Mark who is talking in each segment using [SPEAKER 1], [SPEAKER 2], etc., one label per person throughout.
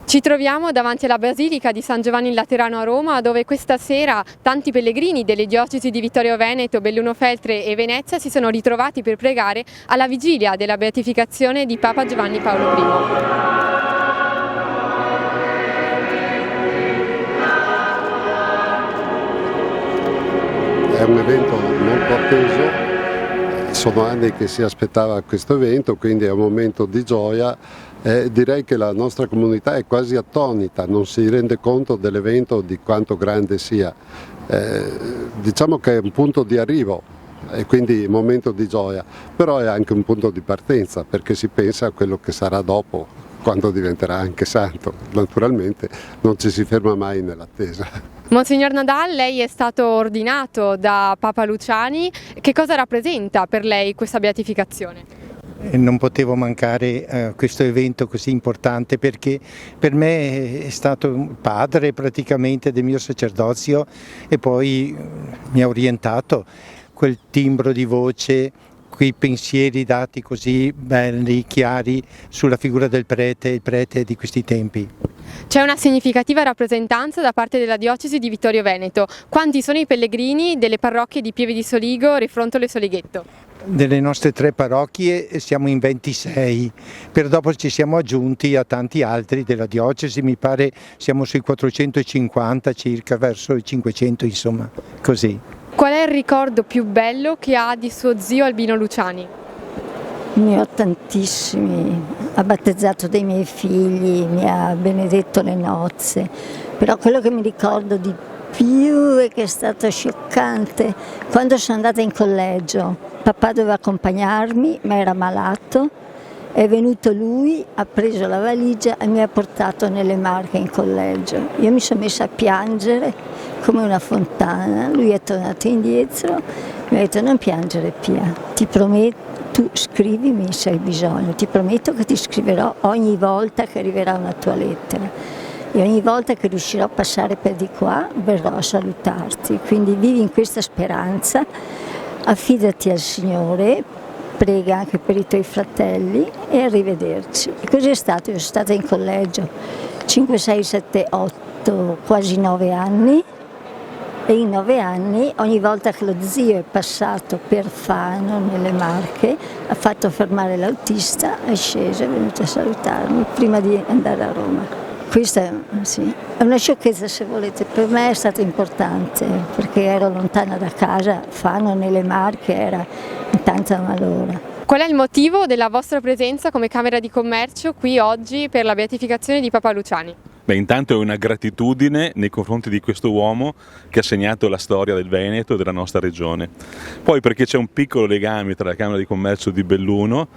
[SPEAKER 1] Ci troviamo davanti alla Basilica di San Giovanni in Laterano a Roma, dove questa sera tanti pellegrini delle diocesi di Vittorio Veneto, Belluno Feltre e Venezia si sono ritrovati per pregare alla vigilia della beatificazione di Papa Giovanni Paolo I.
[SPEAKER 2] È un evento molto atteso, sono anni che si aspettava questo evento, quindi è un momento di gioia. Direi che la nostra comunità è quasi attonita, non si rende conto dell'evento, di quanto grande sia. Diciamo che è un punto di arrivo e quindi un momento di gioia, però è anche un punto di partenza, perché si pensa a quello che sarà dopo, quando diventerà anche santo. Naturalmente non ci si ferma mai nell'attesa.
[SPEAKER 1] Monsignor Nadal, lei è stato ordinato da Papa Luciani. Che cosa rappresenta per lei questa beatificazione?
[SPEAKER 3] Non potevo mancare questo evento così importante, perché per me è stato un padre praticamente del mio sacerdozio e poi mi ha orientato quel timbro di voce, quei pensieri dati così belli, chiari sulla figura del prete, il prete di questi tempi.
[SPEAKER 1] C'è una significativa rappresentanza da parte della diocesi di Vittorio Veneto. Quanti sono i pellegrini delle parrocchie di Pieve di Soligo, Refrontolo e Solighetto?
[SPEAKER 3] Delle nostre 3 parrocchie siamo in 26, per dopo ci siamo aggiunti a tanti altri della diocesi, mi pare siamo sui 450 circa, verso i 500 insomma, così.
[SPEAKER 1] Qual è il ricordo più bello che ha di suo zio Albino Luciani?
[SPEAKER 4] Ne ho tantissimi, ha battezzato dei miei figli, mi ha benedetto le nozze, però quello che mi ricordo di più e che è stato scioccante, quando sono andata in collegio, papà doveva accompagnarmi ma era malato, è venuto lui, ha preso la valigia e mi ha portato nelle Marche in collegio. Io mi sono messa a piangere come una fontana, lui è tornato indietro, mi ha detto: non piangere Pia, ti prometto, tu scrivimi se hai bisogno, ti prometto che ti scriverò ogni volta che arriverà una tua lettera. E ogni volta che riuscirò a passare per di qua verrò a salutarti, quindi vivi in questa speranza, affidati al Signore, prega anche per i tuoi fratelli e arrivederci. E così è stato, io sono stata in collegio 5, 6, 7, 8, quasi 9 anni e in 9 anni ogni volta che lo zio è passato per Fano nelle Marche ha fatto fermare l'autista, è sceso, è venuto a salutarmi prima di andare a Roma. Questa sì, è una sciocchezza se volete, per me è stato importante perché ero lontana da casa, Fano nelle Marche era in tanta malora.
[SPEAKER 1] Qual è il motivo della vostra presenza come Camera di Commercio qui oggi per la beatificazione di Papa Luciani?
[SPEAKER 5] Intanto è una gratitudine nei confronti di questo uomo che ha segnato la storia del Veneto e della nostra regione. Poi perché c'è un piccolo legame tra la Camera di Commercio di Belluno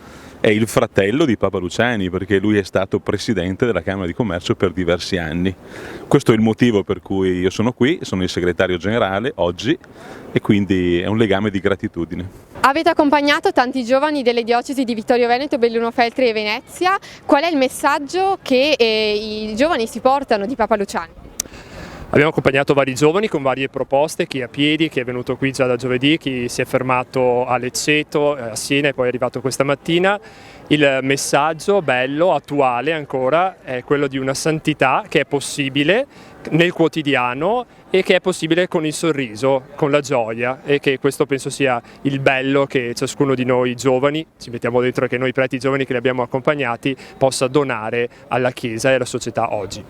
[SPEAKER 5] e il fratello di Papa Luciani, perché lui è stato presidente della Camera di Commercio per diversi anni. Questo è il motivo per cui io sono qui, sono il segretario generale oggi e quindi è un legame di gratitudine.
[SPEAKER 1] Avete accompagnato tanti giovani delle diocesi di Vittorio Veneto, Belluno Feltre e Venezia. Qual è il messaggio che i giovani si portano di Papa Luciani?
[SPEAKER 6] Abbiamo accompagnato vari giovani con varie proposte, chi a piedi, chi è venuto qui già da giovedì, chi si è fermato a Lecceto, a Siena e poi è arrivato questa mattina. Il messaggio bello, attuale ancora, è quello di una santità che è possibile nel quotidiano e che è possibile con il sorriso, con la gioia, e che questo penso sia il bello che ciascuno di noi giovani, ci mettiamo dentro anche noi preti giovani che li abbiamo accompagnati, possa donare alla Chiesa e alla società oggi.